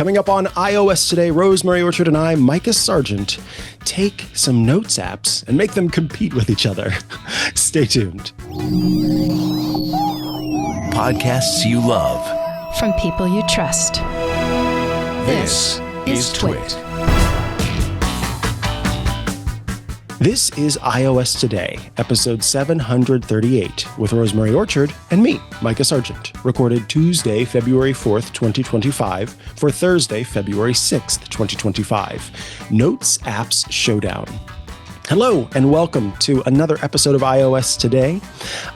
Coming up on iOS today, Rosemary Orchard and I, Mikah Sargent, take some notes apps and make them compete with each other. Stay tuned. Podcasts you love. From people you trust. This is Twit. This is iOS Today, episode 738, with Rosemary Orchard and me, Mikah Sargent, recorded Tuesday, February 4th, 2025, for Thursday, February 6th, 2025. Notes Apps Showdown. Hello, and welcome to another episode of iOS Today.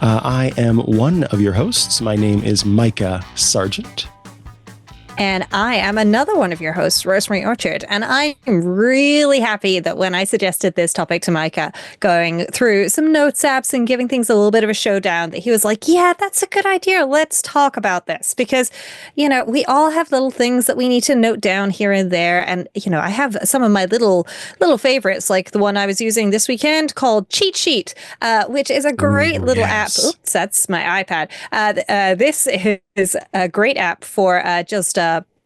I am one of your hosts. My name is Mikah Sargent. And I am another one of your hosts, Rosemary Orchard. And I am really happy that when I suggested this topic to Mikah, going through some notes apps and giving things a little bit of a showdown, that he was like, yeah, that's a good idea. Let's talk about this. Because, you know, we all have little things that we need to note down here and there. And, you know, I have some of my little favorites, like the one I was using this weekend called Cheatsheet, which is a great little app. Oops, that's my iPad. This is a great app for just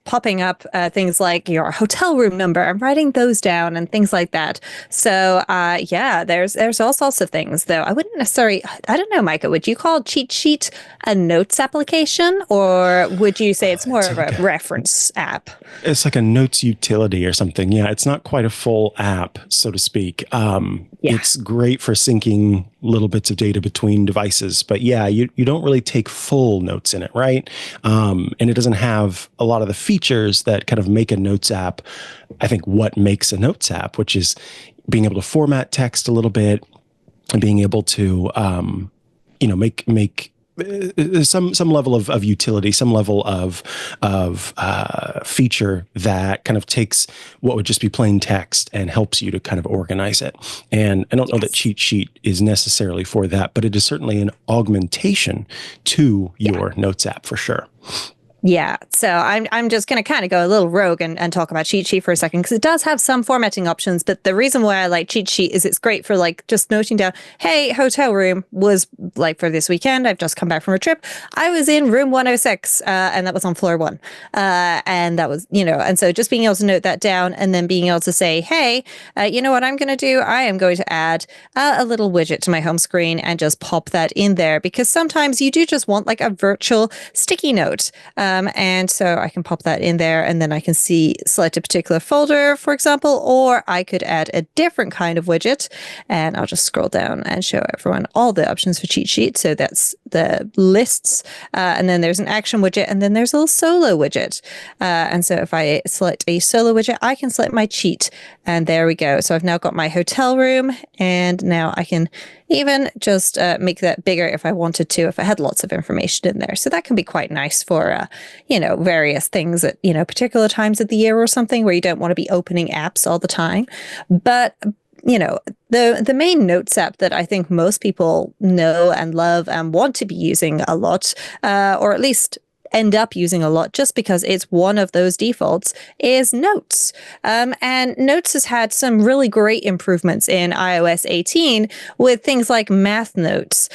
popping up things like your hotel room number and writing those down and things like that. So yeah, there's all sorts of things, though. I wouldn't necessarily, I don't know, Mikah, would you call Cheatsheet a notes application, or would you say it's more of a reference app? It's like a notes utility or something. Yeah, it's not quite a full app, so to speak. It's great for syncing little bits of data between devices, but yeah, you don't really take full notes in it, right? And it doesn't have a lot of the features that kind of make a notes app. I think what makes a notes app, which is being able to format text a little bit and being able to, make some level of utility, some level of feature that kind of takes what would just be plain text and helps you to kind of organize it. And I don't know that Cheatsheet is necessarily for that, but it is certainly an augmentation to your notes app for sure. Yeah, so I'm just going to kind of go a little rogue and talk about Cheatsheet for a second, because it does have some formatting options, but the reason why I like Cheatsheet is it's great for like just noting down, hey, hotel room was like for this weekend, I've just come back from a trip, I was in room 106, and that was on floor 1. And that was, and so just being able to note that down and then being able to say, hey, you know what I'm going to do? I am going to add a little widget to my home screen and just pop that in there, because sometimes you do just want like a virtual sticky note. And so I can pop that in there, and then I can select a particular folder, for example, or I could add a different kind of widget, and I'll just scroll down and show everyone all the options for Cheatsheet. So that's the lists, and then there's an action widget, and then there's a little solo widget. And so if I select a solo widget, I can select my cheat, and there we go. So I've now got my hotel room, and now I can even just make that bigger if I wanted to, if I had lots of information in there. So that can be quite nice for, various things at, particular times of the year or something where you don't want to be opening apps all the time. But, the main notes app that I think most people know and love and want to be using a lot, or at least end up using a lot just because it's one of those defaults, is Notes. And Notes has had some really great improvements in iOS 18 with things like Math Notes.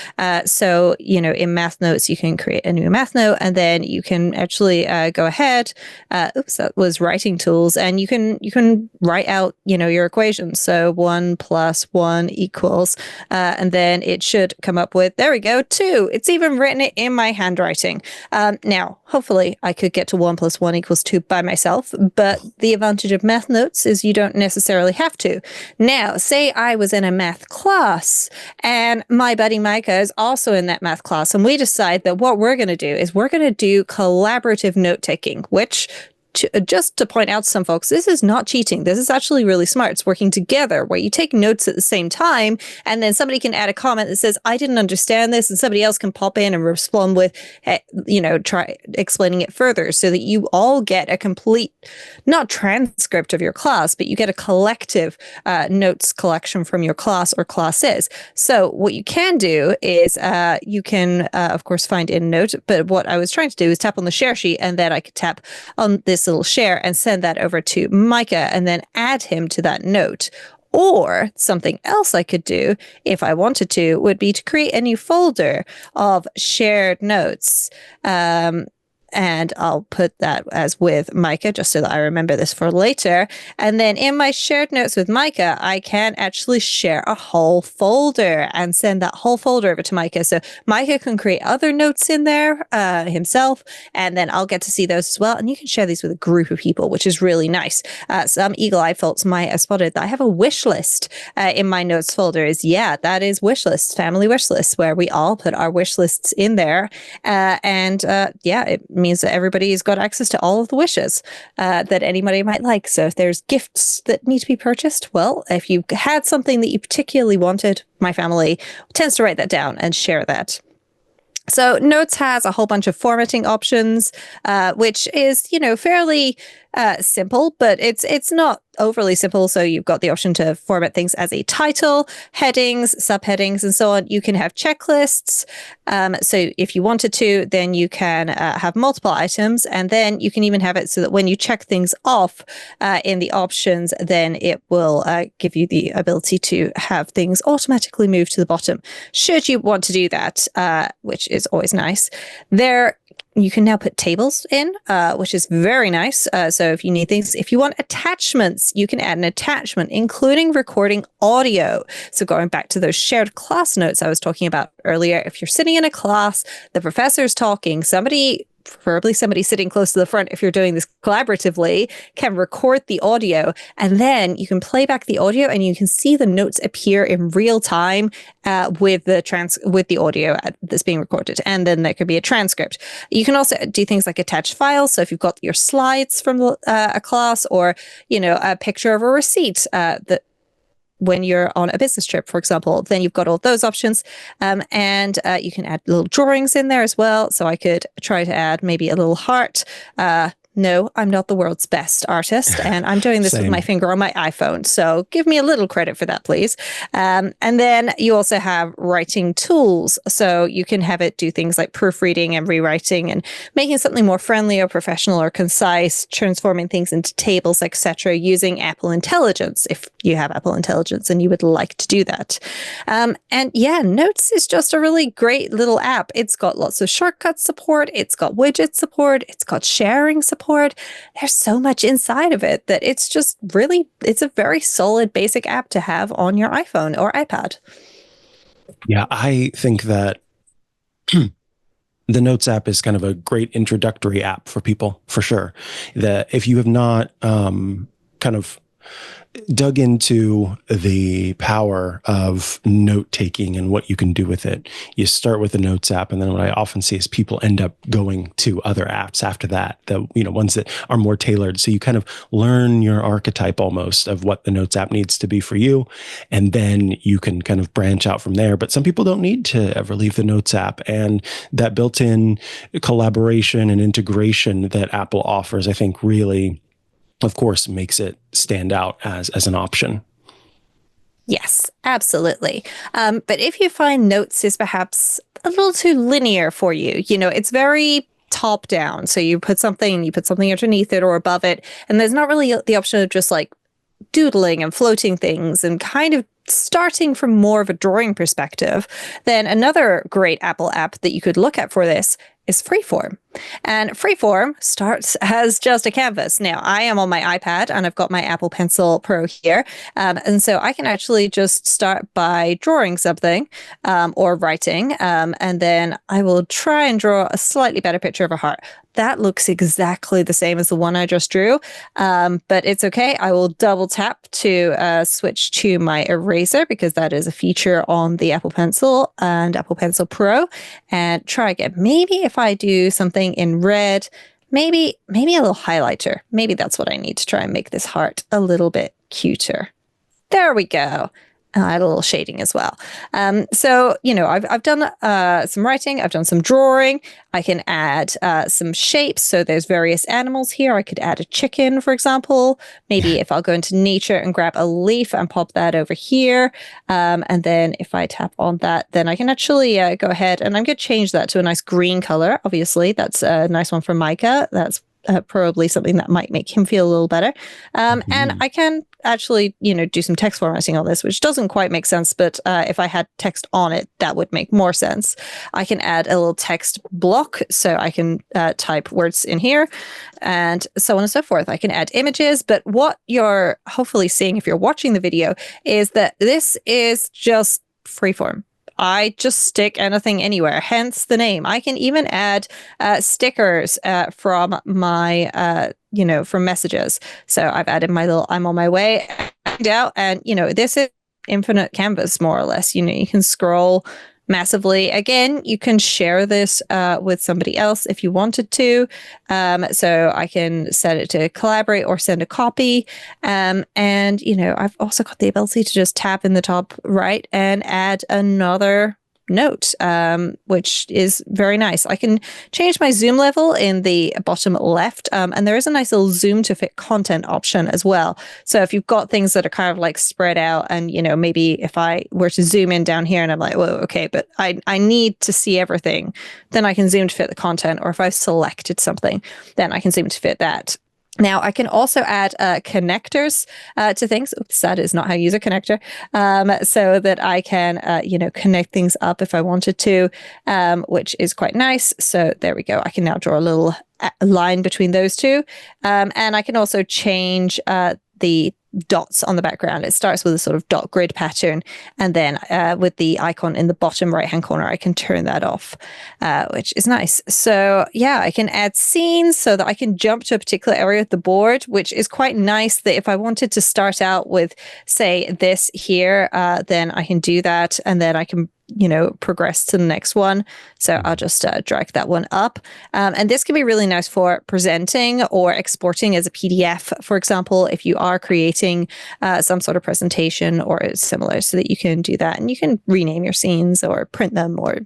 So, in Math Notes, you can create a new Math note, and then you can actually go ahead. That was writing tools, and you can write out, your equations. So 1 + 1 =, and then it should come up with, there we go, 2. It's even written it in my handwriting. Now, hopefully I could get to 1 + 1 = 2 by myself, but the advantage of Math Notes is you don't necessarily have to. Now, say I was in a math class and my buddy Mikah is also in that math class, and we decide that what we're going to do is we're going to do collaborative note-taking, which just to point out to some folks, this is not cheating. This is actually really smart. It's working together where you take notes at the same time, and then somebody can add a comment that says, I didn't understand this, and somebody else can pop in and respond with, try explaining it further, so that you all get a complete, not transcript of your class, but you get a collective notes collection from your class or classes. So what you can do is you can, of course, find in Note, but what I was trying to do is tap on the share sheet, and then I could tap on this little share and send that over to Mikah and then add him to that note. Or something else I could do if I wanted to would be to create a new folder of shared notes. And I'll put that as with Mikah, just so that I remember this for later. And then in my shared notes with Mikah, I can actually share a whole folder and send that whole folder over to Mikah. So Mikah can create other notes in there himself, and then I'll get to see those as well. And you can share these with a group of people, which is really nice. Some eagle-eyed folks might have spotted that I have a wish list in my notes folder. That is wish lists, family wish lists, where we all put our wish lists in there. It means that everybody's got access to all of the wishes that anybody might like. So if there's gifts that need to be purchased, well, if you had something that you particularly wanted, my family tends to write that down and share that. So Notes has a whole bunch of formatting options, which is, fairly simple, but it's not overly simple. So you've got the option to format things as a title, headings, subheadings, and so on. You can have checklists. So if you wanted to, then you can have multiple items, and then you can even have it so that when you check things off in the options, then it will give you the ability to have things automatically move to the bottom, should you want to do that, which is always nice. You can now put tables in, which is very nice. So if you need things, if you want attachments, you can add an attachment, including recording audio. So going back to those shared class notes I was talking about earlier, if you're sitting in a class, the professor's talking, preferably somebody sitting close to the front, if you're doing this collaboratively, can record the audio, and then you can play back the audio and you can see the notes appear in real time with the audio that's being recorded, and then there could be a transcript. You can also do things like attach files. So if you've got your slides from a class, or a picture of a receipt that when you're on a business trip, for example, then you've got all those options. And you can add little drawings in there as well. So I could try to add maybe a little heart. No, I'm not the world's best artist, and I'm doing this with my finger on my iPhone. So give me a little credit for that, please. And then you also have writing tools. So you can have it do things like proofreading and rewriting and making something more friendly or professional or concise, transforming things into tables, etc., using Apple Intelligence, if you have Apple Intelligence and you would like to do that. Notes is just a really great little app. It's got lots of shortcut support. It's got widget support. It's got sharing support. There's so much inside of it that it's a very solid basic app to have on your iPhone or iPad. Yeah, I think that the Notes app is kind of a great introductory app for people, for sure. That if you have not kind of dug into the power of note taking and what you can do with it, you start with the Notes app, and then what I often see is people end up going to other apps after that, ones that are more tailored. So you kind of learn your archetype almost of what the Notes app needs to be for you, and then you can kind of branch out from there. But some people don't need to ever leave the Notes app, and that built-in collaboration and integration that Apple offers, I think, really, of course, makes it stand out as an option. Yes, absolutely. But if you find Notes is perhaps a little too linear for you, it's very top down. So you put something underneath it or above it, and there's not really the option of just like doodling and floating things and kind of starting from more of a drawing perspective, then another great Apple app that you could look at for this is Freeform. And Freeform starts as just a canvas. Now, I am on my iPad and I've got my Apple Pencil Pro here. And so I can actually just start by drawing something or writing. And then I will try and draw a slightly better picture of a heart. That looks exactly the same as the one I just drew, but it's okay. I will double tap to switch to my eraser, because that is a feature on the Apple Pencil and Apple Pencil Pro, and try again. Maybe if I do something in red, maybe a little highlighter. Maybe that's what I need to try and make this heart a little bit cuter. There we go. And I had a little shading as well. So, I've done some writing. I've done some drawing. I can add some shapes. So there's various animals here. I could add a chicken, for example. Maybe if I'll go into nature and grab a leaf and pop that over here. And then if I tap on that, then I can actually go ahead and I'm going to change that to a nice green color. Obviously, that's a nice one for Mikah. That's probably something that might make him feel a little better. And I can actually, do some text formatting on this, which doesn't quite make sense, but if I had text on it, that would make more sense. I can add a little text block, so I can type words in here and so on and so forth. I can add images, but what you're hopefully seeing if you're watching the video is that this is just freeform. I just stick anything anywhere, hence the name. I can even add stickers from my, from messages. So I've added my little I'm on my way out, and, this is infinite canvas, more or less. You can scroll massively. Again, you can share this with somebody else if you wanted to. So I can set it to collaborate or send a copy. And, I've also got the ability to just tap in the top right and add another note, which is very nice. I can change my zoom level in the bottom left, and there is a nice little zoom to fit content option as well. So if you've got things that are kind of like spread out, and maybe if I were to zoom in down here and I'm like, well, okay, but I need to see everything, then I can zoom to fit the content. Or if I've selected something, then I can zoom to fit that. Now, I can also add connectors to things. Oops, that is not how you use a connector. So that I can, connect things up if I wanted to, which is quite nice. So there we go. I can now draw a little line between those two. And I can also change the dots on the background. It starts with a sort of dot grid pattern, and then with the icon in the bottom right hand corner, I can turn that off, which is nice. So yeah, I can add scenes so that I can jump to a particular area of the board, which is quite nice. That if I wanted to start out with, say, this here, then I can do that, and then I can progress to the next one. So I'll just drag that one up. And this can be really nice for presenting or exporting as a PDF, for example, if you are creating some sort of presentation or similar, so that you can do that, and you can rename your scenes or print them or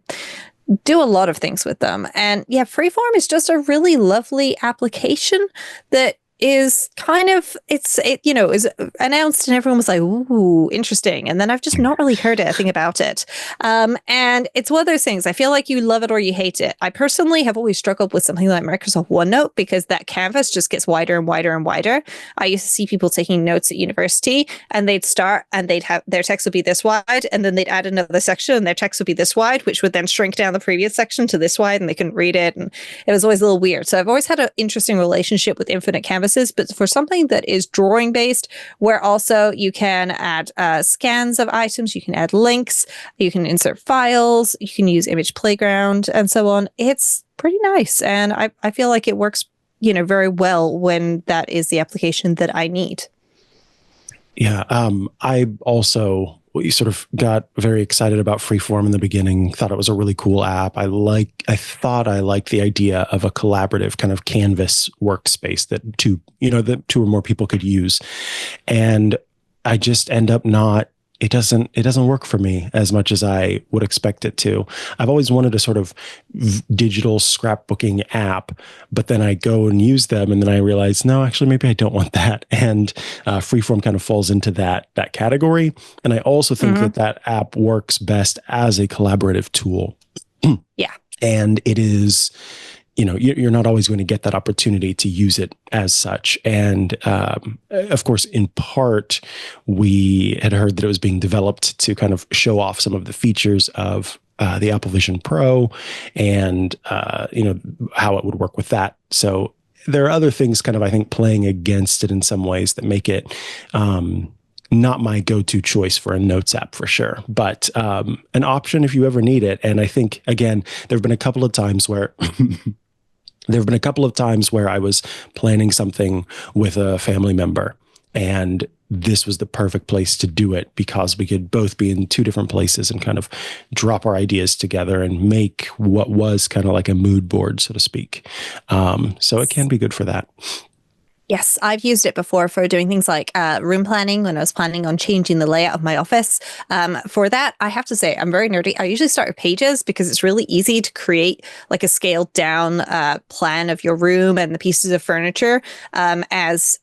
do a lot of things with them. And yeah, Freeform is just a really lovely application that is kind of, is announced and everyone was like, ooh, interesting. And then I've just not really heard anything about it. And it's one of those things, I feel like you love it or you hate it. I personally have always struggled with something like Microsoft OneNote, because that canvas just gets wider and wider and wider. I used to see people taking notes at university, and they'd start and they'd have, their text would be this wide, and then they'd add another section and their text would be this wide, which would then shrink down the previous section to this wide, and they couldn't read it. And it was always a little weird. So I've always had an interesting relationship with infinite canvas. But for something that is drawing based, where also you can add scans of items, you can add links, you can insert files, you can use Image Playground and so on, it's pretty nice. And I feel like it works, very well when that is the application that I need. Yeah. I also sort of got very excited about Freeform in the beginning, thought it was a really cool app. I thought I liked the idea of a collaborative kind of canvas workspace that two or more people could use. And I just end up it doesn't work for me as much as I would expect it to. I've always wanted a sort of digital scrapbooking app, but then I go and use them, and then I realize, no, actually, maybe I don't want that. And Freeform kind of falls into that category. And I also think that app works best as a collaborative tool. Yeah. And it is, you're not always going to get that opportunity to use it as such. And of course, in part, we had heard that it was being developed to kind of show off some of the features of the Apple Vision Pro and, how it would work with that. So there are other things kind of, I think, playing against it in some ways that make it not my go-to choice for a notes app for sure, but an option if you ever need it. And I think, again, there have been a couple of times where I was planning something with a family member, and this was the perfect place to do it because we could both be in two different places and kind of drop our ideas together and make what was kind of like a mood board, so to speak. So it can be good for that. Yes, I've used it before for doing things like room planning when I was planning on changing the layout of my office. For that, I have to say, I'm very nerdy. I usually start with Pages because it's really easy to create like a scaled down plan of your room and the pieces of furniture as,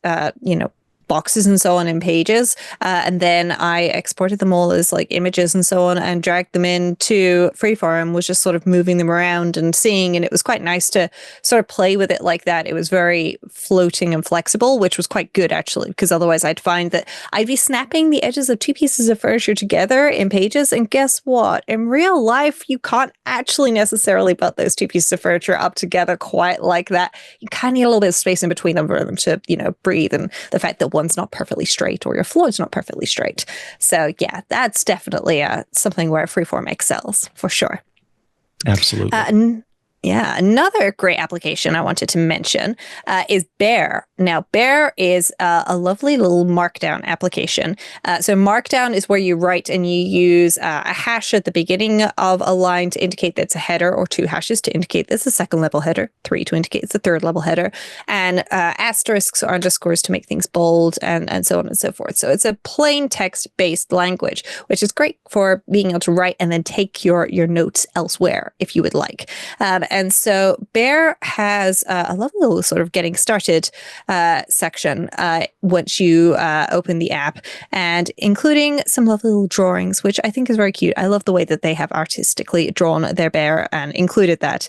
boxes and so on in Pages. And then I exported them all as like images and so on and dragged them into Freeform, was just sort of moving them around and seeing. And it was quite nice to sort of play with it like that. It was very floating and flexible, which was quite good actually, because otherwise I'd find that I'd be snapping the edges of two pieces of furniture together in Pages. And guess what? In real life, you can't actually necessarily put those two pieces of furniture up together quite like that. You kind of need a little bit of space in between them for them to, breathe. And the fact that one's not perfectly straight or your floor is not perfectly straight. So yeah, that's definitely something where Freeform excels for sure. Absolutely. Yeah, another great application I wanted to mention is Bear. Now, Bear is a lovely little Markdown application. So Markdown is where you write and you use a hash at the beginning of a line to indicate that it's a header, or two hashes to indicate that's a second level header, three to indicate it's a third level header, and asterisks or underscores to make things bold, and so on and so forth. So it's a plain text-based language, which is great for being able to write and then take your notes elsewhere if you would like. And so Bear has a lovely little sort of getting started section once you open the app, and including some lovely little drawings, which I think is very cute. I love the way that they have artistically drawn their bear and included that.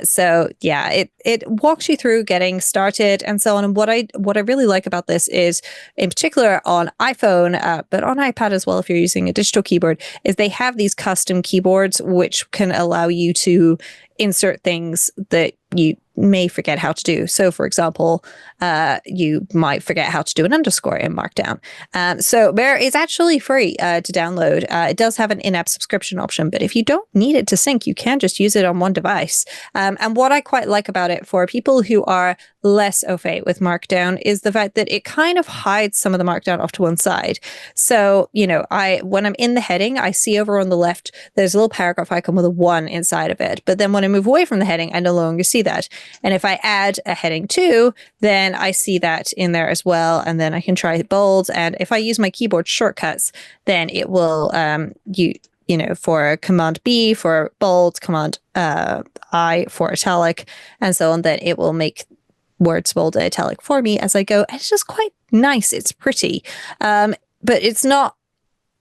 So yeah, it walks you through getting started and so on. And what I really like about this is, in particular on iPhone, but on iPad as well, if you're using a digital keyboard, is they have these custom keyboards which can allow you to insert things that you may forget how to do. So, for example, you might forget how to do an underscore in Markdown. So Bear is actually free to download. It does have an in-app subscription option, but if you don't need it to sync, you can just use it on one device. And what I quite like about it for people who are less au fait with Markdown is the fact that it kind of hides some of the Markdown off to one side. So, when I'm in the heading, I see over on the left, there's a little paragraph icon with a 1 inside of it. But then when I move away from the heading, I no longer see that. And if I add a heading 2, then I see that in there as well. And then I can try bold. And if I use my keyboard shortcuts, then it will, for Command B for bold, Command I for italic, and so on, that it will make words bold and italic for me as I go. And it's just quite nice. It's pretty. But it's not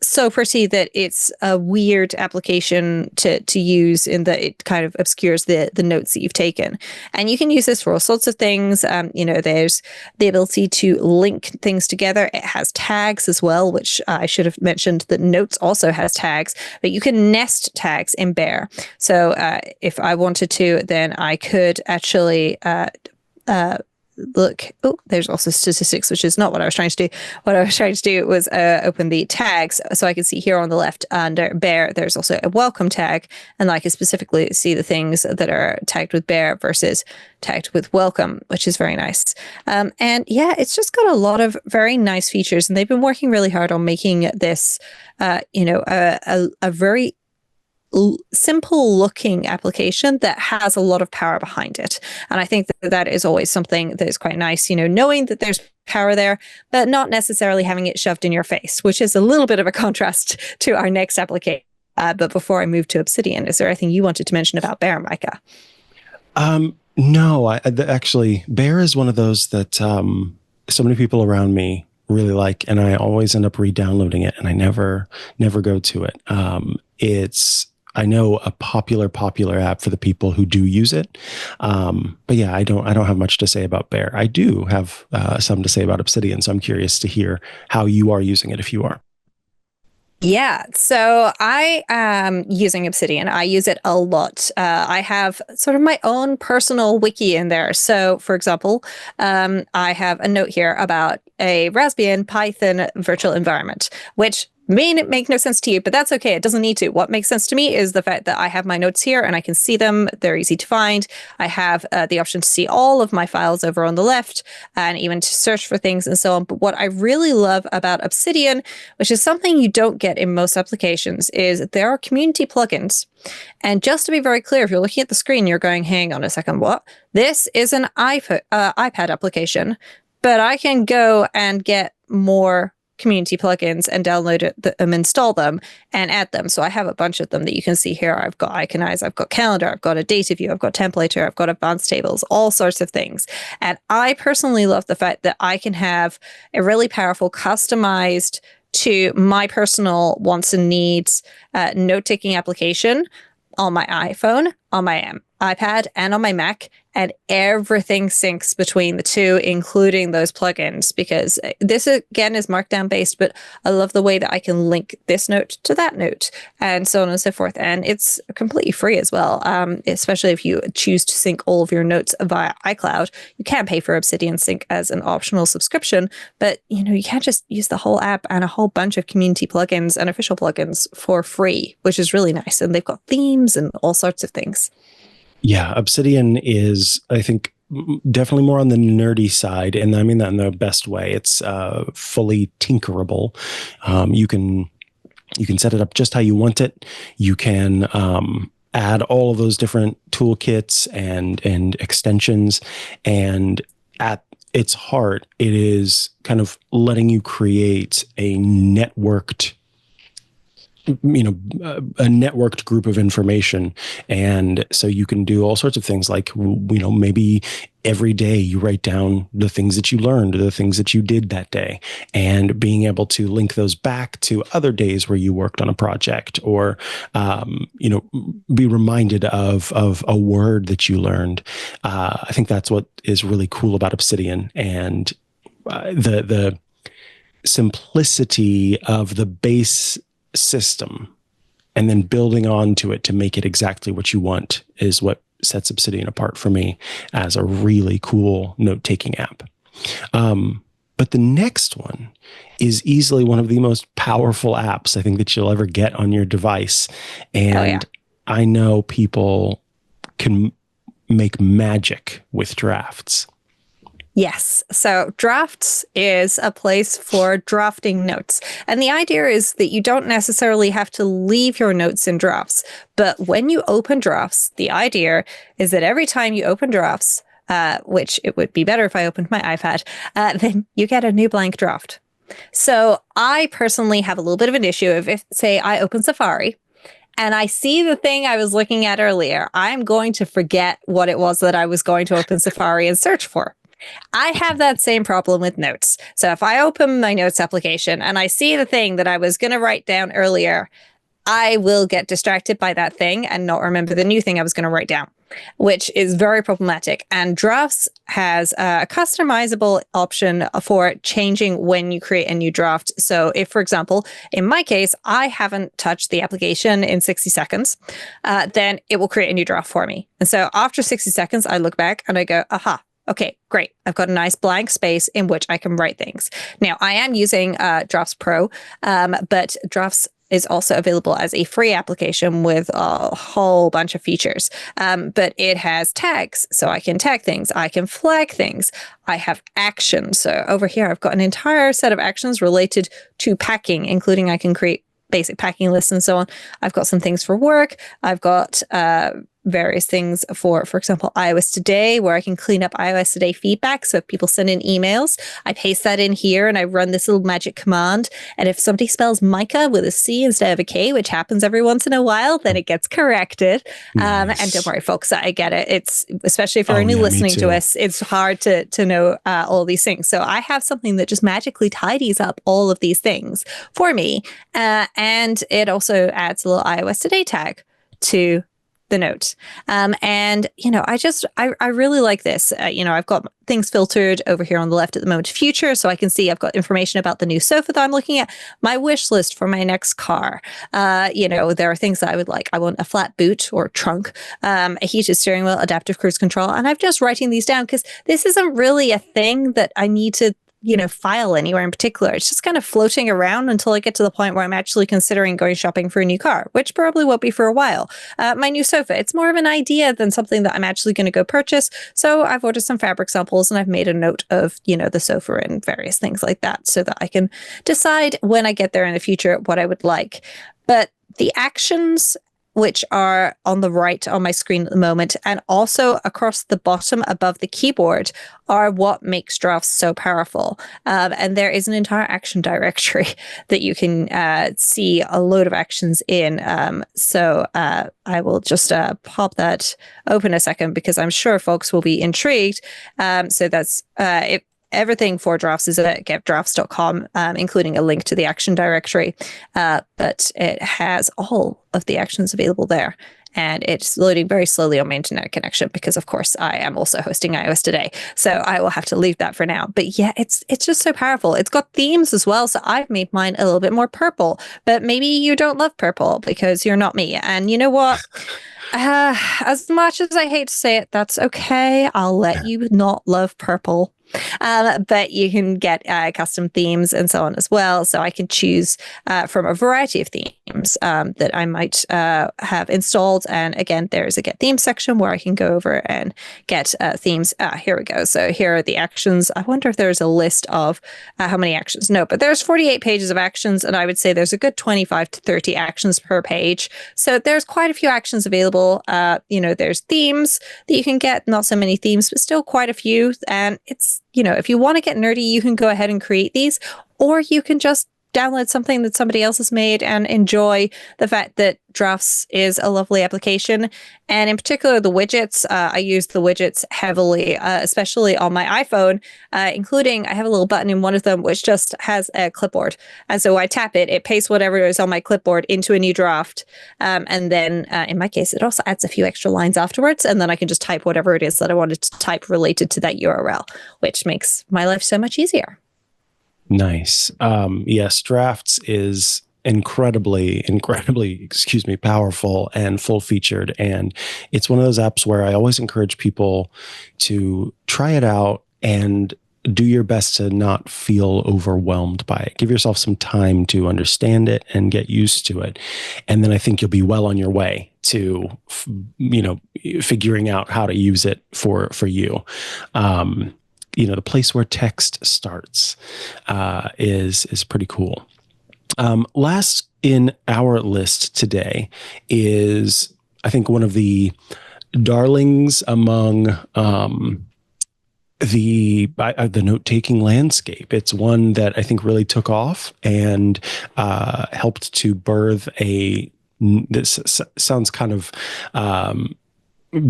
so pretty that it's a weird application to use, in that it kind of obscures the notes that you've taken. And you can use this for all sorts of things. There's the ability to link things together. It has tags as well, which I should have mentioned that Notes also has tags, but you can nest tags in Bear. So if I wanted to, then I could actually look. Oh, there's also statistics, which is not what I was trying to do. What I was trying to do was open the tags, so I can see here on the left under Bear, there's also a welcome tag, and I can specifically see the things that are tagged with Bear versus tagged with welcome, which is very nice. And yeah, it's just got a lot of very nice features, and they've been working really hard on making this, a very simple looking application that has a lot of power behind it. And I think that is always something that is quite nice, knowing that there's power there, but not necessarily having it shoved in your face, which is a little bit of a contrast to our next application. But before I move to Obsidian, is there anything you wanted to mention about Bear, Mikah? No, actually, Bear is one of those that so many people around me really like, and I always end up re-downloading it, and I never go to it. It's, I know, a popular app for the people who do use it. But yeah, I don't have much to say about Bear. I do have some to say about Obsidian, so I'm curious to hear how you are using it, if you are. Yeah, so I am using Obsidian. I use it a lot. I have sort of my own personal wiki in there. So, for example, I have a note here about a Raspbian Python virtual environment, which may make no sense to you, but that's okay. It doesn't need to. What makes sense to me is the fact that I have my notes here and I can see them. They're easy to find. I have the option to see all of my files over on the left, and even to search for things and so on. But what I really love about Obsidian, which is something you don't get in most applications, is there are community plugins. And just to be very clear, if you're looking at the screen, you're going, hang on a second, what? This is an iPad application, but I can go and get more community plugins and download them, install them, and add them. So I have a bunch of them that you can see here. I've got Iconize, I've got Calendar, I've got a Data View, I've got Templater, I've got Advanced Tables, all sorts of things. And I personally love the fact that I can have a really powerful, customized to my personal wants and needs note-taking application on my iPhone, on my iPad, and on my Mac, and everything syncs between the two, including those plugins, because this again is Markdown based, but I love the way that I can link this note to that note and so on and so forth. And it's completely free as well, especially if you choose to sync all of your notes via iCloud. You can pay for Obsidian Sync as an optional subscription, but you can't just use the whole app and a whole bunch of community plugins and official plugins for free, which is really nice. And they've got themes and all sorts of things. Yeah, Obsidian is, I think, definitely more on the nerdy side, and I mean that in the best way. It's fully tinkerable. You can set it up just how you want it. You can add all of those different toolkits and extensions, and at its heart, it is kind of letting you create a networked group of information. And so you can do all sorts of things like, maybe every day you write down the things that you learned, the things that you did that day, and being able to link those back to other days where you worked on a project, or, be reminded of a word that you learned. I think that's what is really cool about Obsidian, and the simplicity of the base system and then building onto it to make it exactly what you want is what sets Obsidian apart for me as a really cool note-taking app. But the next one is easily one of the most powerful apps I think that you'll ever get on your device. And I know people can make magic with drafts. Yes. So Drafts is a place for drafting notes. And the idea is that you don't necessarily have to leave your notes in Drafts. But when you open Drafts, the idea is that every time you open Drafts, which it would be better if I opened my iPad, then you get a new blank draft. So I personally have a little bit of an issue if say, I open Safari, and I see the thing I was looking at earlier, I'm going to forget what it was that I was going to open Safari and search for. I have that same problem with notes. So if I open my notes application and I see the thing that I was going to write down earlier, I will get distracted by that thing and not remember the new thing I was going to write down, which is very problematic. And Drafts has a customizable option for changing when you create a new draft. So if, for example, in my case, I haven't touched the application in 60 seconds, then it will create a new draft for me. And so after 60 seconds, I look back and I go, aha. Okay, great. I've got a nice blank space in which I can write things. Now, I am using Drafts Pro, but Drafts is also available as a free application with a whole bunch of features. But it has tags, so I can tag things. I can flag things. I have actions. So over here, I've got an entire set of actions related to packing, including I can create basic packing lists and so on. I've got some things for work. I've got various things for example, iOS Today, where I can clean up iOS Today feedback. So if people send in emails, I paste that in here and I run this little magic command. And if somebody spells Mikah with a C instead of a K, which happens every once in a while, then it gets corrected. Nice. And don't worry, folks, I get it. It's especially if you're only listening to us, it's hard to know all these things. So I have something that just magically tidies up all of these things for me. And it also adds a little iOS Today tag to the note. And, I really like this. I've got things filtered over here on the left at the moment, future. So I can see I've got information about the new sofa that I'm looking at, my wish list for my next car. There are things that I would like. I want a flat boot or trunk, a heated steering wheel, adaptive cruise control. And I'm just writing these down because this isn't really a thing that I need to file anywhere in particular. It's just kind of floating around until I get to the point where I'm actually considering going shopping for a new car, which probably won't be for a while. My new sofa, it's more of an idea than something that I'm actually going to go purchase. So I've ordered some fabric samples and I've made a note of, the sofa and various things like that so that I can decide when I get there in the future what I would like. But the actions which are on the right on my screen at the moment, and also across the bottom above the keyboard, are what makes drafts so powerful. And there is an entire action directory that you can see a load of actions in. So I will just pop that open a second because I'm sure folks will be intrigued. So that's everything for drafts is at getdrafts.com, including a link to the action directory. But it has all of the actions available there. And it's loading very slowly on my internet connection because, of course, I am also hosting iOS today. So I will have to leave that for now. But yeah, it's just so powerful. It's got themes as well. So I've made mine a little bit more purple. But maybe you don't love purple because you're not me. And you know what? As much as I hate to say it, that's okay. I'll let you not love purple. But you can get custom themes and so on as well. So I can choose from a variety of themes that I might have installed. And again, there's a get themes section where I can go over and get themes. Here we go. So here are the actions. I wonder if there's a list of how many actions. No, but there's 48 pages of actions. And I would say there's a good 25 to 30 actions per page. So there's quite a few actions available. There's themes that you can get, not so many themes, but still quite a few. And it's, if you want to get nerdy, you can go ahead and create these, or you can just download something that somebody else has made and enjoy the fact that Drafts is a lovely application. And in particular, the widgets, I use the widgets heavily, especially on my iPhone, including I have a little button in one of them which just has a clipboard. And so I tap it, it pastes whatever is on my clipboard into a new draft. And then in my case, it also adds a few extra lines afterwards. And then I can just type whatever it is that I wanted to type related to that URL, which makes my life so much easier. Nice. Yes, Drafts is incredibly, powerful and full featured. And it's one of those apps where I always encourage people to try it out and do your best to not feel overwhelmed by it. Give yourself some time to understand it and get used to it. And then I think you'll be well on your way to, figuring out how to use it for you. The place where text starts is pretty cool. Last in our list today is, I think, one of the darlings among the note-taking landscape. It's one that I think really took off and helped to birth this sounds kind of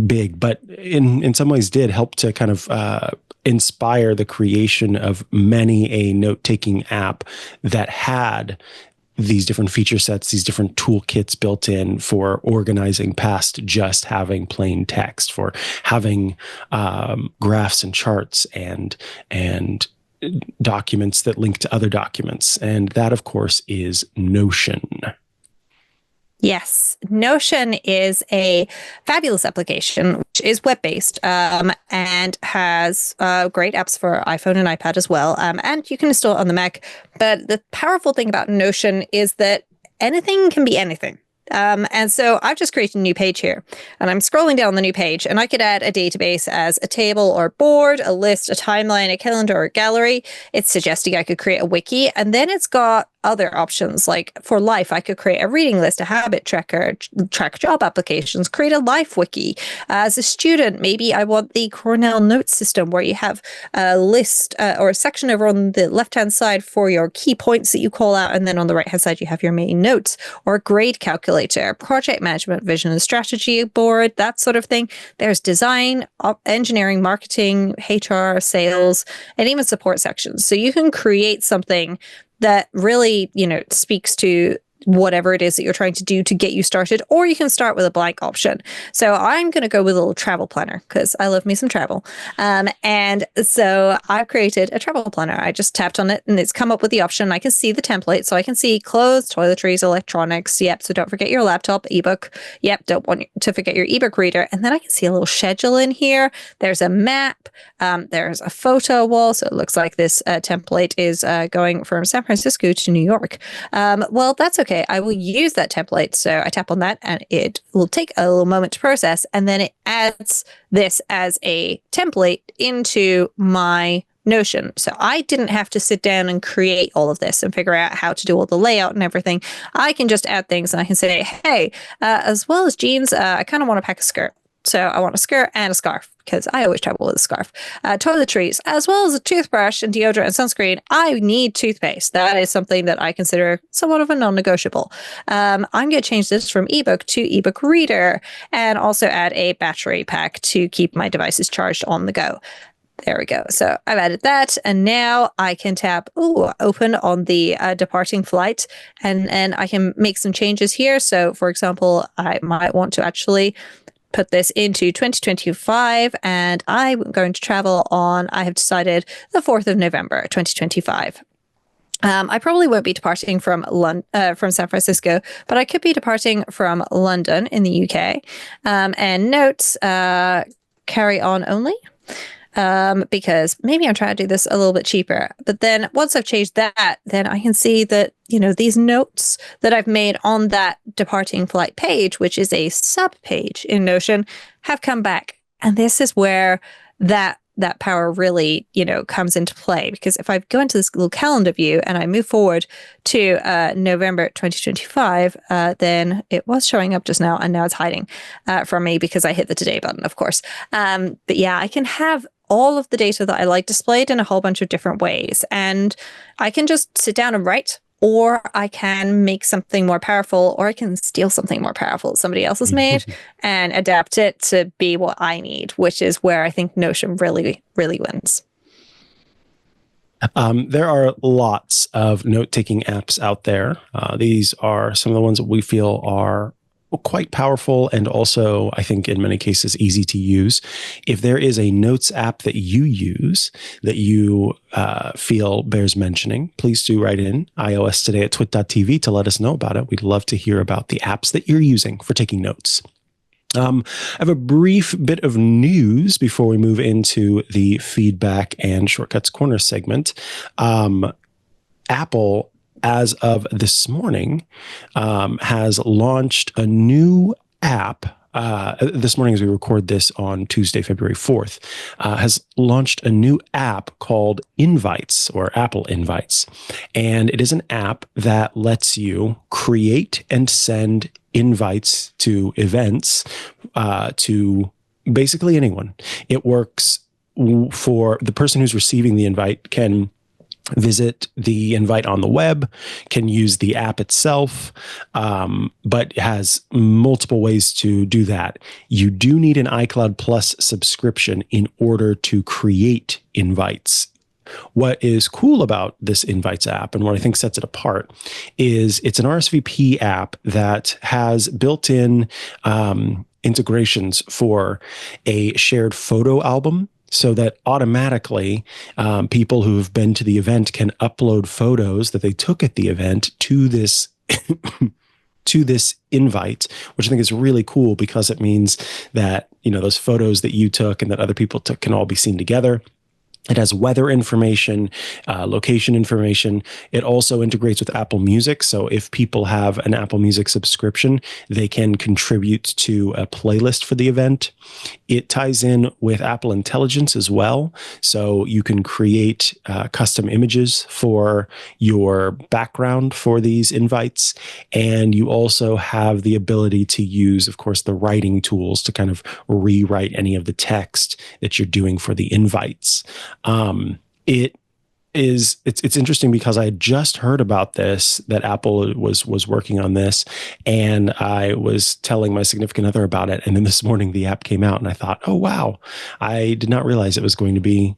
big, but in some ways did help to kind of inspire the creation of many a note-taking app that had these different feature sets, these different toolkits built in for organizing past just having plain text, for having graphs and charts and documents that link to other documents. And that, of course, is Notion. Yes, Notion is a fabulous application, which is web-based and has great apps for iPhone and iPad as well. And you can install it on the Mac. But the powerful thing about Notion is that anything can be anything. And so I've just created a new page here, and I'm scrolling down the new page, and I could add a database as a table or board, a list, a timeline, a calendar, or a gallery. It's suggesting I could create a wiki, and then it's got other options. Like for life, I could create a reading list, a habit tracker, track job applications, create a life wiki. As a student, maybe I want the Cornell note system where you have a list or a section over on the left-hand side for your key points that you call out, and then on the right-hand side, you have your main notes, or a grade calculator, project management, vision and strategy board, that sort of thing. There's design, engineering, marketing, HR, sales, and even support sections. So you can create something that really, speaks to whatever it is that you're trying to do to get you started, or you can start with a blank option. So I'm going to go with a little travel planner because I love me some travel. And so I've created a travel planner. I just tapped on it and it's come up with the option. I can see the template. So I can see clothes, toiletries, electronics. Yep. So don't forget your laptop, ebook. Yep. Don't want to forget your ebook reader. And then I can see a little schedule in here. There's a map. There's a photo wall. So it looks like this template is going from San Francisco to New York. Well, that's okay. I will use that template. So I tap on that and it will take a little moment to process. And then it adds this as a template into my Notion. So I didn't have to sit down and create all of this and figure out how to do all the layout and everything. I can just add things and I can say, hey, as well as jeans, I kind of want to pack a skirt. So I want a skirt and a scarf because I always travel with a scarf. Toiletries, as well as a toothbrush and deodorant and sunscreen. I need toothpaste. That is something that I consider somewhat of a non-negotiable. I'm going to change this from ebook to ebook reader and also add a battery pack to keep my devices charged on the go. There we go. So I've added that. And now I can tap open on the departing flight and I can make some changes here. So for example, I might want to actually put this into 2025 and I'm going to travel on, I have decided, the 4th of November, 2025. I probably won't be departing from San Francisco, but I could be departing from London in the UK. And notes, carry on only. Because maybe I'm trying to do this a little bit cheaper. But then once I've changed that, then I can see that, these notes that I've made on that departing flight page, which is a sub page in Notion, have come back. And this is where that power really, comes into play. Because if I go into this little calendar view and I move forward to November 2025, then it was showing up just now and now it's hiding from me because I hit the today button, of course. But yeah, I can have all of the data that I like displayed in a whole bunch of different ways. And I can just sit down and write, or I can make something more powerful, or I can steal something more powerful that somebody else has made and adapt it to be what I need, which is where I think Notion really, really wins. There are lots of note-taking apps out there. These are some of the ones that we feel are quite powerful and also, I think, in many cases, easy to use. If there is a notes app that you use that you feel bears mentioning, please do write in iOS today at twit.tv to let us know about it. We'd love to hear about the apps that you're using for taking notes. I have a brief bit of news before we move into the feedback and Shortcuts Corner segment. Apple, as of this morning, has launched a new app. This morning, as we record this on Tuesday, February 4th, has launched a new app called Invites, or Apple Invites. And it is an app that lets you create and send invites to events to basically anyone. It works for the person who's receiving the invite can visit the invite on the web, can use the app itself, but has multiple ways to do that. You do need an iCloud Plus subscription in order to create invites. What is cool about this Invites app and what I think sets it apart is it's an RSVP app that has built-in integrations for a shared photo album, so that automatically people who have been to the event can upload photos that they took at the event to this to this invite, which I think is really cool because it means that those photos that you took and that other people took can all be seen together. It has weather information, location information. It also integrates with Apple Music. So if people have an Apple Music subscription, they can contribute to a playlist for the event. It ties in with Apple Intelligence as well. So you can create custom images for your background for these invites. And you also have the ability to use, of course, the writing tools to kind of rewrite any of the text that you're doing for the invites. It's interesting because I had just heard about this, that Apple was working on this, and I was telling my significant other about it. And then this morning the app came out and I thought, oh, wow, I did not realize it was going to be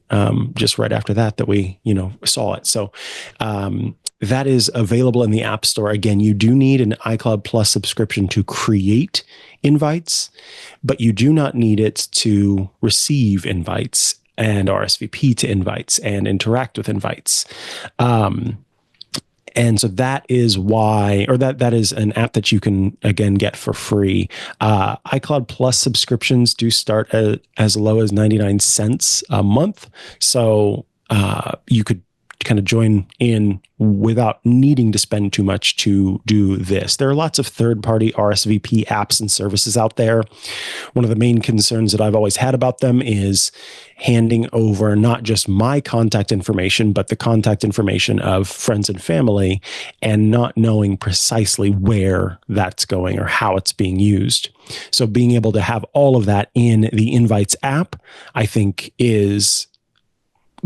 just right after that we, saw it. So that is available in the App Store. Again, you do need an iCloud Plus subscription to create invites, but you do not need it to receive invites and RSVP to invites and interact with invites. And so that is why, or that is an app that you can, again, get for free. iCloud Plus subscriptions do start as low as 99 cents a month. So you could kind of join in without needing to spend too much to do this. There are lots of third-party RSVP apps and services out there. One of the main concerns that I've always had about them is handing over not just my contact information, but the contact information of friends and family, and not knowing precisely where that's going or how it's being used. So being able to have all of that in the Invites app, I think, is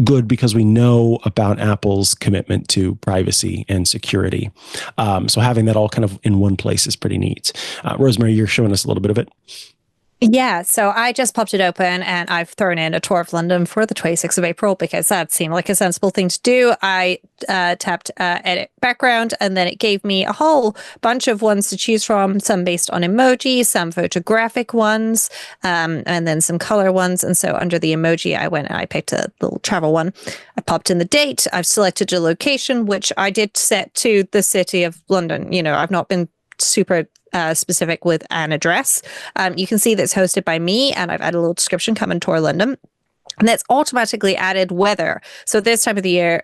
good because we know about Apple's commitment to privacy and security. So having that all kind of in one place is pretty neat. Rosemary, you're showing us a little bit of it. Yeah, so I just popped it open and I've thrown in a tour of London for the 26th of April because that seemed like a sensible thing to do. I tapped edit background, and then it gave me a whole bunch of ones to choose from, some based on emoji, some photographic ones, and then some color ones. And so under the emoji, I went and I picked a little travel one. I popped in the date. I've selected a location, which I did set to the city of London. You know, I've not been super specific with an address. You can see that's hosted by me, and I've added a little description, come and tour London. And that's automatically added weather. So this time of the year,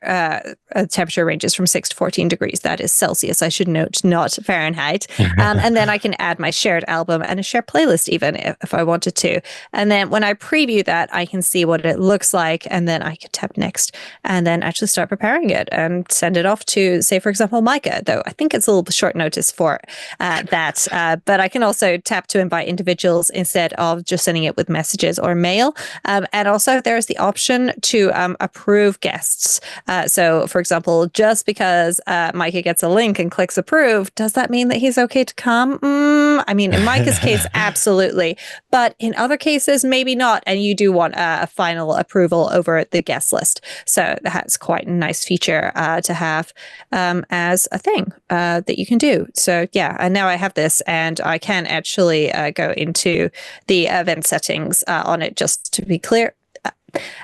temperature ranges from 6 to 14 degrees. That is Celsius, I should note, not Fahrenheit. And then I can add my shared album and a shared playlist even if I wanted to. And then when I preview that, I can see what it looks like. And then I can tap next and then actually start preparing it and send it off to, say, for example, Mikah, though I think it's a little short notice for that. But I can also tap to invite individuals instead of just sending it with messages or mail. And also there's the option to approve guests. So, for example, just because Mikah gets a link and clicks approve, does that mean that he's okay to come? I mean, in Mikah's case, absolutely. But in other cases, maybe not. And you do want a final approval over the guest list. So that's quite a nice feature to have as a thing that you can do. So, yeah, and now I have this, and I can actually go into the event settings on it, just to be clear.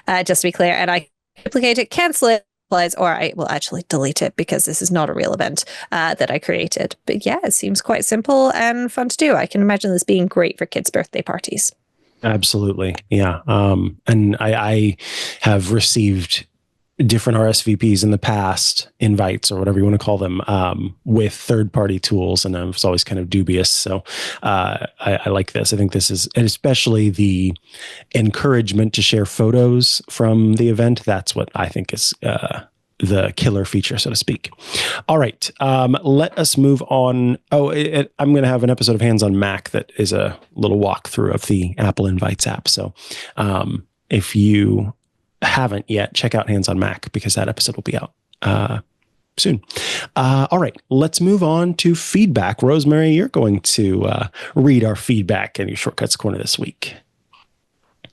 And I duplicate it, cancel it, or I will actually delete it because this is not a real event that I created. But yeah, it seems quite simple and fun to do. I can imagine this being great for kids' birthday parties. Absolutely. Yeah. And I have received different RSVPs in the past, invites or whatever you want to call them, with third-party tools, and I was always kind of dubious. So I like this. I think this is, and especially the encouragement to share photos from the event. That's what I think is the killer feature, so to speak. All right, let us move on. I'm going to have an episode of Hands on Mac that is a little walkthrough of the Apple Invites app. So if you haven't yet, check out Hands on Mac because that episode will be out soon. All right, let's move on to feedback. Rosemary, you're going to read our feedback in your Shortcuts Corner this week.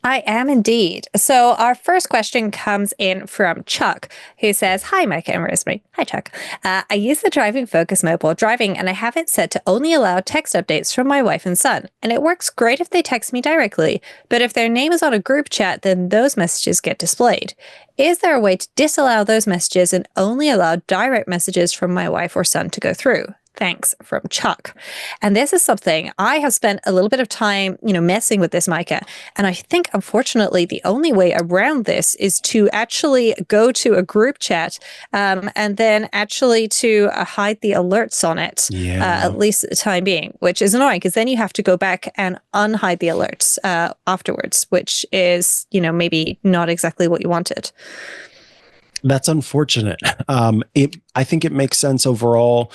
I am indeed. So our first question comes in from Chuck, who says, "Hi, Mikah and Rosemary." Hi, Chuck. I use the driving focus mode while driving, and I have it set to only allow text updates from my wife and son. And it works great if they text me directly, but if their name is on a group chat, then those messages get displayed. Is there a way to disallow those messages and only allow direct messages from my wife or son to go through? Thanks, from Chuck. And this is something I have spent a little bit of time, messing with this, Mikah. And I think, unfortunately, the only way around this is to actually go to a group chat and then actually to hide the alerts on it, at least at the time being, which is annoying because then you have to go back and unhide the alerts afterwards, which is, maybe not exactly what you wanted. That's unfortunate. I think it makes sense overall,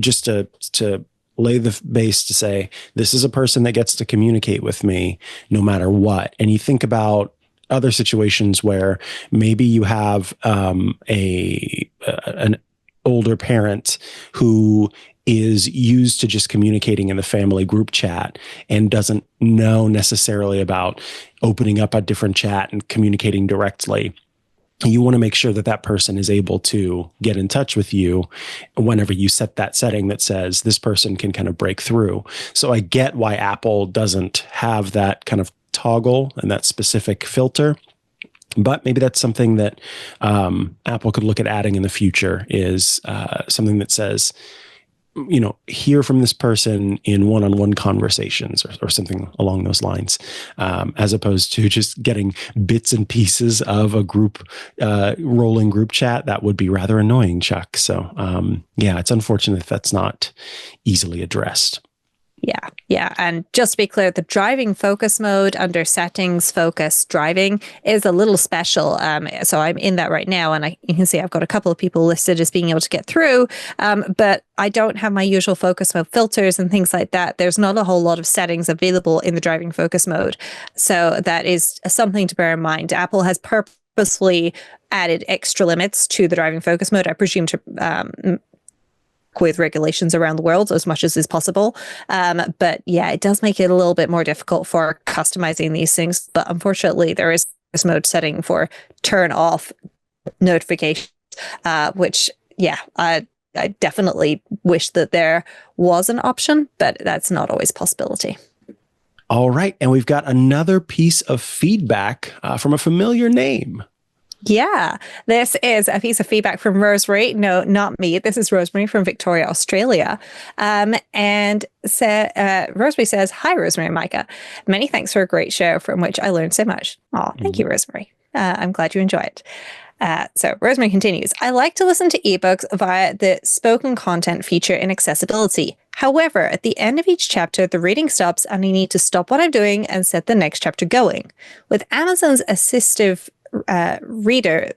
just to lay the base to say, this is a person that gets to communicate with me no matter what. And you think about other situations where maybe you have an older parent who is used to just communicating in the family group chat and doesn't know necessarily about opening up a different chat and communicating directly. You want to make sure that that person is able to get in touch with you whenever you set that setting that says this person can kind of break through. So I get why Apple doesn't have that kind of toggle and that specific filter. But maybe that's something that Apple could look at adding in the future, is something that says hear from this person in one-on-one conversations or something along those lines, as opposed to just getting bits and pieces of a group rolling group chat. That would be rather annoying, Chuck. So it's unfortunate that's not easily addressed. Yeah. And just to be clear, the driving focus mode under settings, focus, driving is a little special. So I'm in that right now. And you can see I've got a couple of people listed as being able to get through. But I don't have my usual focus mode filters and things like that. There's not a whole lot of settings available in the driving focus mode. So that is something to bear in mind. Apple has purposely added extra limits to the driving focus mode, I presume, to with regulations around the world as much as is possible. But yeah, it does make it a little bit more difficult for customizing these things. But unfortunately, there is this mode setting for turn off notifications, which, I definitely wish that there was an option, but that's not always a possibility. All right. And we've got another piece of feedback from a familiar name. Yeah, this is a piece of feedback from Rosemary. No, not me. This is Rosemary from Victoria, Australia. Rosemary says, "Hi, Rosemary and Mikah. Many thanks for a great show from which I learned so much." Oh, thank you, Rosemary. I'm glad you enjoy it. So Rosemary continues, "I like to listen to ebooks via the spoken content feature in accessibility. However, at the end of each chapter, the reading stops and I need to stop what I'm doing and set the next chapter going. With Amazon's assistive reader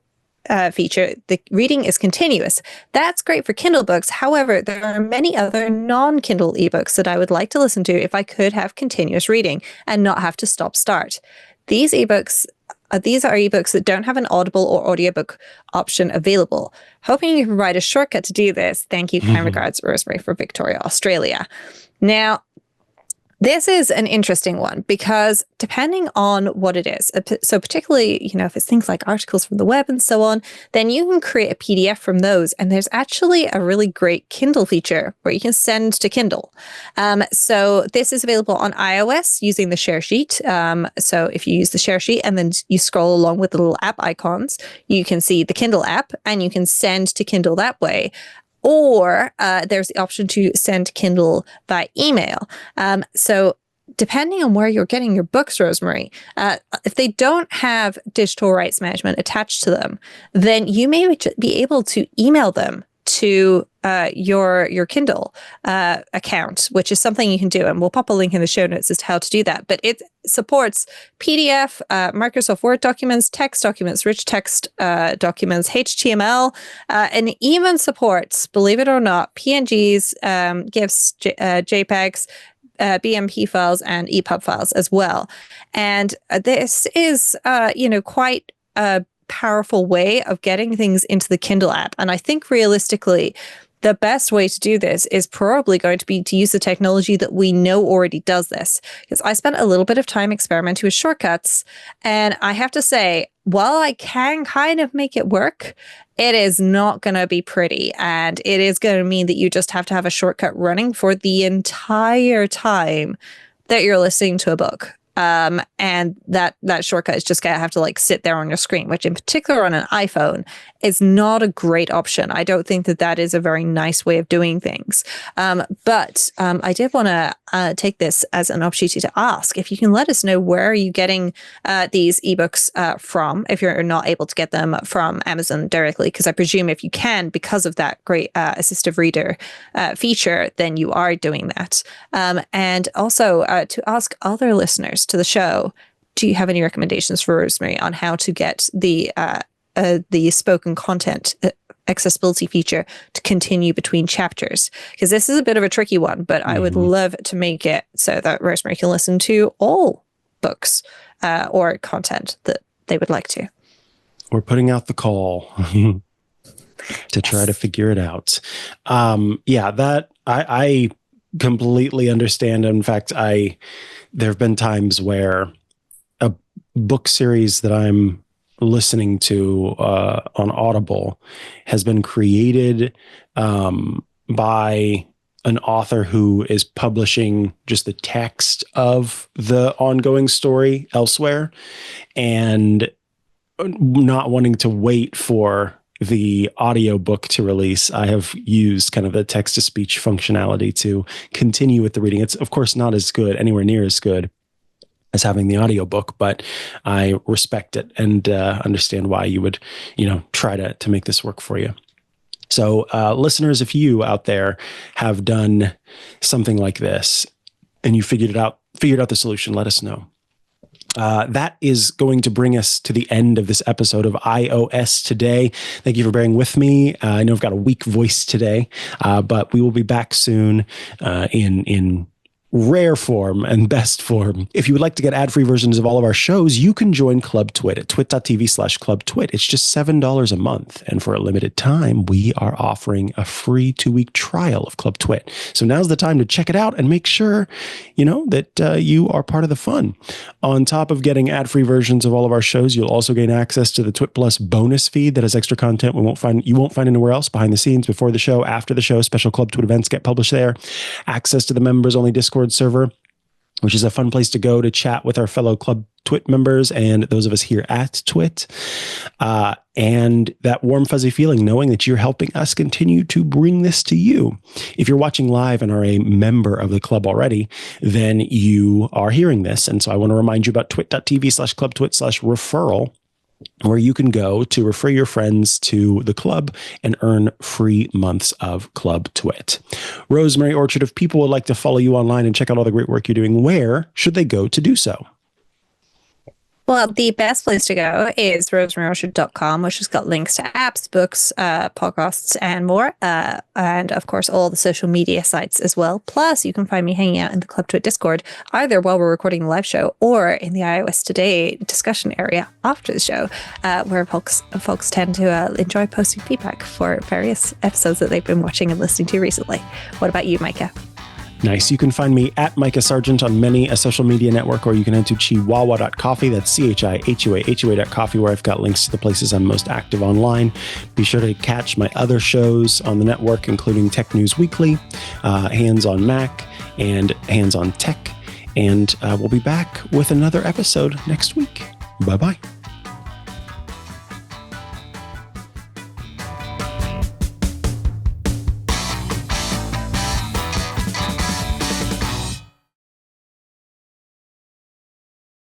feature, the reading is continuous. That's great for Kindle books. However, there are many other non-Kindle ebooks that I would like to listen to if I could have continuous reading and not have to start. These are ebooks that don't have an Audible or audiobook option available. Hoping you can provide a shortcut to do this. Thank you. Kind regards, Rosemary from Victoria, Australia." Now, this is an interesting one because depending on what it is, so particularly, if it's things like articles from the web and so on, then you can create a PDF from those. And there's actually a really great Kindle feature where you can send to Kindle. So this is available on iOS using the share sheet. So if you use the share sheet and then you scroll along with the little app icons, you can see the Kindle app and you can send to Kindle that way. Or there's the option to send Kindle by email. So depending on where you're getting your books, Rosemary, if they don't have digital rights management attached to them, then you may be able to email them to your Kindle account, which is something you can do. And we'll pop a link in the show notes as to how to do that. But it supports PDF, Microsoft Word documents, text documents, rich text documents, HTML, and even supports, believe it or not, PNGs, GIFs, JPEGs, BMP files, and EPUB files as well. And this is, quite a powerful way of getting things into the Kindle app. And I think realistically, the best way to do this is probably going to be to use the technology that we know already does this. Because I spent a little bit of time experimenting with shortcuts. And I have to say, while I can kind of make it work, it is not going to be pretty. And it is going to mean that you just have to have a shortcut running for the entire time that you're listening to a book. And that shortcut is just going to have to sit there on your screen, which in particular on an iPhone is not a great option. I don't think that is a very nice way of doing things. But I did want to take this as an opportunity to ask if you can let us know where are you getting these ebooks from, if you're not able to get them from Amazon directly, because I presume if you can, because of that great assistive reader feature, then you are doing that. And also to ask other listeners to the show, do you have any recommendations for Rosemary on how to get the spoken content accessibility feature to continue between chapters? Because this is a bit of a tricky one, but I would love to make it so that Rosemary can listen to all books or content that they would like to. We're putting out the call to try to figure it out. That I completely understand. In fact, there have been times where a book series that I'm listening to on Audible has been created by an author who is publishing just the text of the ongoing story elsewhere and not wanting to wait for the audiobook to release, I have used kind of the text-to-speech functionality to continue with the reading. It's, of course, not as good, anywhere near as good as having the audiobook, but I respect it and understand why you would, try to make this work for you. So listeners, if you out there have done something like this and you figured out the solution, let us know. That is going to bring us to the end of this episode of iOS Today. Thank you for bearing with me. I know I've got a weak voice today, but we will be back soon in rare form and best form. If you would like to get ad-free versions of all of our shows, you can join Club Twit at twit.tv/clubtwit. It's just $7 a month. And for a limited time, we are offering a free 2-week trial of Club Twit. So now's the time to check it out and make sure, that you are part of the fun. On top of getting ad-free versions of all of our shows, you'll also gain access to the Twit Plus bonus feed that has extra content you won't find anywhere else, behind the scenes, before the show, after the show. Special Club Twit events get published there. Access to the members-only Discord server, which is a fun place to go to chat with our fellow Club Twit members and those of us here at Twit. And that warm, fuzzy feeling knowing that you're helping us continue to bring this to you. If you're watching live and are a member of the club already, then you are hearing this. And so I want to remind you about twit.tv/clubtwit/referral, where you can go to refer your friends to the club and earn free months of Club Twit. Rosemary Orchard, if people would like to follow you online and check out all the great work you're doing, where should they go to do so? Well, the best place to go is rosemaryorchard.com, which has got links to apps, books, podcasts, and more. And of course, all the social media sites as well. Plus, you can find me hanging out in the Club Twit Discord, either while we're recording the live show or in the iOS Today discussion area after the show, where folks tend to enjoy posting feedback for various episodes that they've been watching and listening to recently. What about you, Mikah? Nice. You can find me at Mikah Sargent on many a social media network, or you can head to chihuahua.coffee. That's CHIHUA.coffee, where I've got links to the places I'm most active online. Be sure to catch my other shows on the network, including Tech News Weekly, Hands on Mac, and Hands on Tech. And we'll be back with another episode next week. Bye-bye.